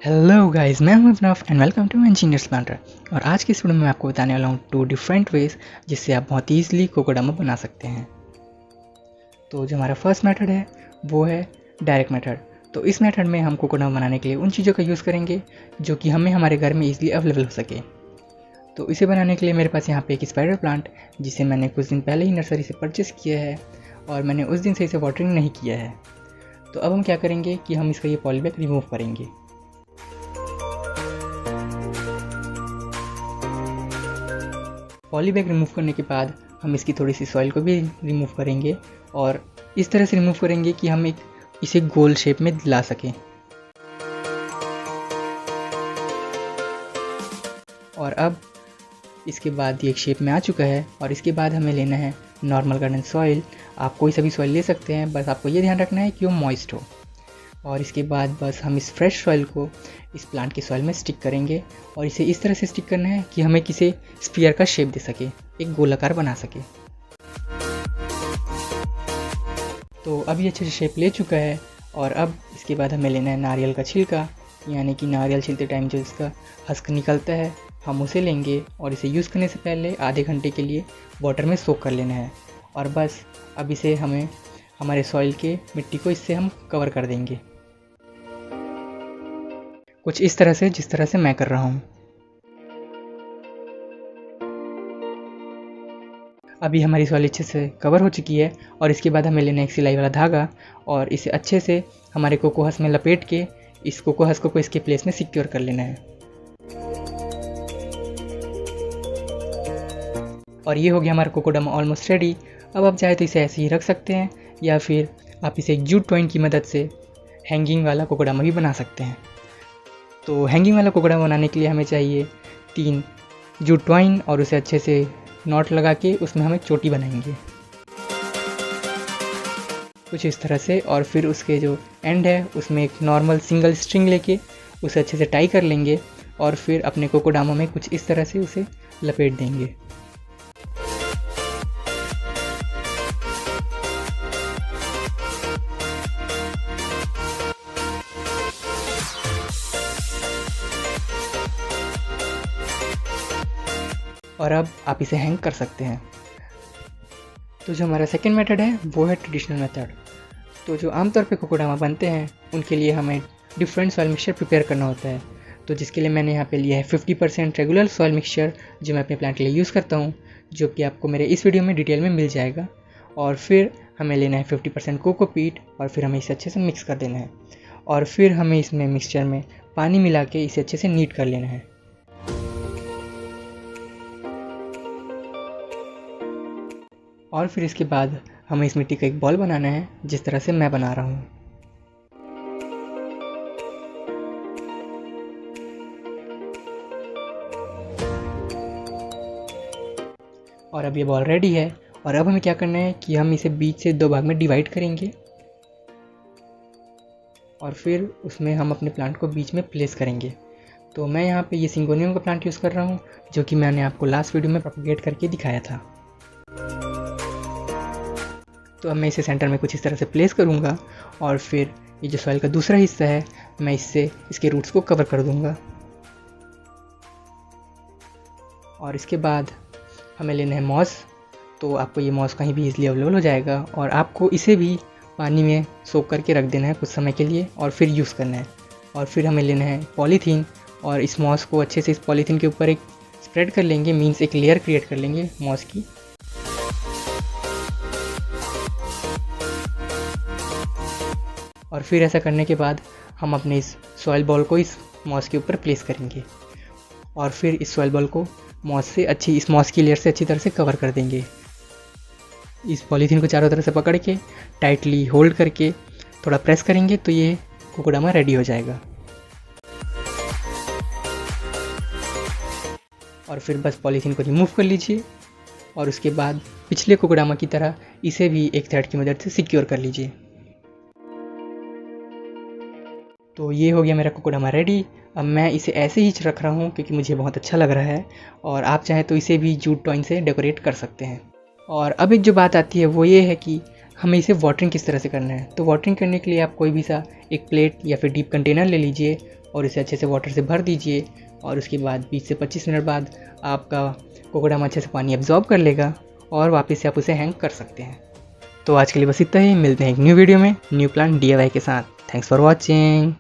Hello guys, मैं हूं अफनाफ and welcome to engineers planter. और आज की इस वीडियो में मैं आपको बताने वाला हूं 2 डिफरेंट वेज जिससे आप बहुत ईजिली कोकोडामा बना सकते हैं। तो जो हमारा फर्स्ट मेथड है वो है डायरेक्ट मेथड। तो इस मेथड में हम कोकोडामा बनाने के लिए उन चीज़ों का यूज़ करेंगे जो कि हमें हमारे घर में ईजिली अवेलेबल हो सके। तो इसे बनाने के लिए मेरे पास यहाँ पे एक स्पाइडर प्लांट जिसे मैंने कुछ दिन पहले ही नर्सरी से परचेस किया है और मैंने उस दिन से इसे वाटरिंग नहीं किया है। तो अब हम क्या करेंगे कि हम इसका ये पॉलीबैग रिमूव करेंगे। पॉलीबैग रिमूव करने के बाद हम इसकी थोड़ी सी सॉइल को भी रिमूव करेंगे और इस तरह से रिमूव करेंगे कि हम इसे गोल शेप में ला सकें। और अब इसके बाद ये एक शेप में आ चुका है और इसके बाद हमें लेना है नॉर्मल गार्डन सॉइल। आप कोई सा भी सॉइल ले सकते हैं, बस आपको ये ध्यान रखना है कि वो मॉइस्ट हो। और इसके बाद बस हम इस फ्रेश सॉइल को इस प्लांट की सॉइल में स्टिक करेंगे और इसे इस तरह से स्टिक करना है कि हमें किसी स्फीयर का शेप दे सके, एक गोलाकार बना सके। तो अब ये अच्छे से शेप ले चुका है और अब इसके बाद हमें लेना है नारियल का छिलका, यानी कि नारियल छिलते टाइम जो इसका हस्क निकलता है हम उसे लेंगे और इसे यूज़ करने से पहले आधे घंटे के लिए वाटर में सोक कर लेना है। और बस अब इसे हमें हमारे सॉइल के मिट्टी को इससे हम कवर कर देंगे, कुछ इस तरह से जिस तरह से मैं कर रहा हूँ। अभी हमारी सॉइल अच्छे से कवर हो चुकी है और इसके बाद हमें लेना है एक सिलाई वाला धागा और इसे अच्छे से हमारे कोकोहस में लपेट के इस कोकोहस को इसके प्लेस में सिक्योर कर लेना है। और ये हो गया हमारा कोकोडामा ऑलमोस्ट रेडी। अब आप चाहे तो इसे ऐसे ही रख सकते हैं या फिर आप इसे एक जूट टॉइन की मदद से हैंगिंग वाला कोकोडामा भी बना सकते हैं। तो हैंगिंग वाला कोकोडामा बनाने के लिए हमें चाहिए 3 जूट टॉइन और उसे अच्छे से नॉट लगा के उसमें हमें चोटी बनाएंगे कुछ इस तरह से। और फिर उसके जो एंड है उसमें एक नॉर्मल सिंगल स्ट्रिंग लेके उसे अच्छे से टाई कर लेंगे और फिर अपने कोकोडामा में कुछ इस तरह से उसे लपेट देंगे। और अब आप इसे हैंग कर सकते हैं। तो जो हमारा सेकंड मेथड है वो है ट्रेडिशनल मेथड। तो जो आमतौर पे कोकोडामा बनते हैं उनके लिए हमें डिफरेंट सॉइल मिक्सचर प्रिपेयर करना होता है। तो जिसके लिए मैंने यहाँ पे लिया है 50% रेगुलर सॉइल मिक्सचर जो मैं अपने प्लांट के लिए यूज़ करता हूँ, जो कि आपको मेरे इस वीडियो में डिटेल में मिल जाएगा। और फिर हमें लेना है 50% कोकोपीट और फिर हमें इसे अच्छे से मिक्स कर देना है और फिर हमें इसमें मिक्सचर में पानी मिला के इसे अच्छे से नीट कर लेना है। और फिर इसके बाद हमें इस मिट्टी का एक बॉल बनाना है जिस तरह से मैं बना रहा हूँ। और अब ये बॉल रेडी है और अब हमें क्या करना है कि हम इसे बीच से 2 भाग में डिवाइड करेंगे और फिर उसमें हम अपने प्लांट को बीच में प्लेस करेंगे। तो मैं यहाँ पे ये सिंगोनियम का प्लांट यूज़ कर रहा हूँ जो कि मैंने आपको लास्ट वीडियो में प्रोपेगेट करके दिखाया था। तो अब मैं इसे सेंटर में कुछ इस तरह से प्लेस करूँगा और फिर ये जो सॉइल का दूसरा हिस्सा है मैं इससे इसके रूट्स को कवर कर दूँगा। और इसके बाद हमें लेना है मॉस। तो आपको ये मॉस कहीं भी इजीली अवेलेबल हो जाएगा और आपको इसे भी पानी में सोक करके रख देना है कुछ समय के लिए और फिर यूज़ करना है। और फिर हमें लेना है पॉलीथीन और इस मॉस को अच्छे से इस पॉलीथीन के ऊपर एक स्प्रेड कर लेंगे, मीन्स एक लेयर क्रिएट कर लेंगे मॉस की। और फिर ऐसा करने के बाद हम अपने इस सॉइल बॉल को इस मॉस के ऊपर प्लेस करेंगे और फिर इस सॉइल बॉल को इस मॉस की लेयर से अच्छी तरह से कवर कर देंगे। इस पॉलीथीन को चारों तरफ से पकड़ के टाइटली होल्ड करके थोड़ा प्रेस करेंगे तो ये कोकोडामा रेडी हो जाएगा। और फिर बस पॉलीथीन को रिमूव कर लीजिए और उसके बाद पिछले कोकोडामा की तरह इसे भी एक थ्रेड की मदद से सिक्योर कर लीजिए। तो ये हो गया मेरा कोकोडामा रेडी। अब मैं इसे ऐसे ही रख रहा हूँ क्योंकि मुझे बहुत अच्छा लग रहा है और आप चाहें तो इसे भी जूट टॉइन से डेकोरेट कर सकते हैं। और अब एक जो बात आती है वो ये है कि हमें इसे वाटरिंग किस तरह से करना है। तो वाटरिंग करने के लिए आप कोई भी सा एक प्लेट या फिर डीप कंटेनर ले लीजिए और इसे अच्छे से वाटर से भर दीजिए और उसके बाद 20 से 25 मिनट बाद आपका कोकोडम अच्छे से पानी एब्जॉर्ब कर लेगा और वापस से आप उसे हैंग कर सकते हैं। तो आज के लिए बस इतना ही, मिलते हैं एक न्यू वीडियो में न्यू प्लांट DIY के साथ। Thanks for watching.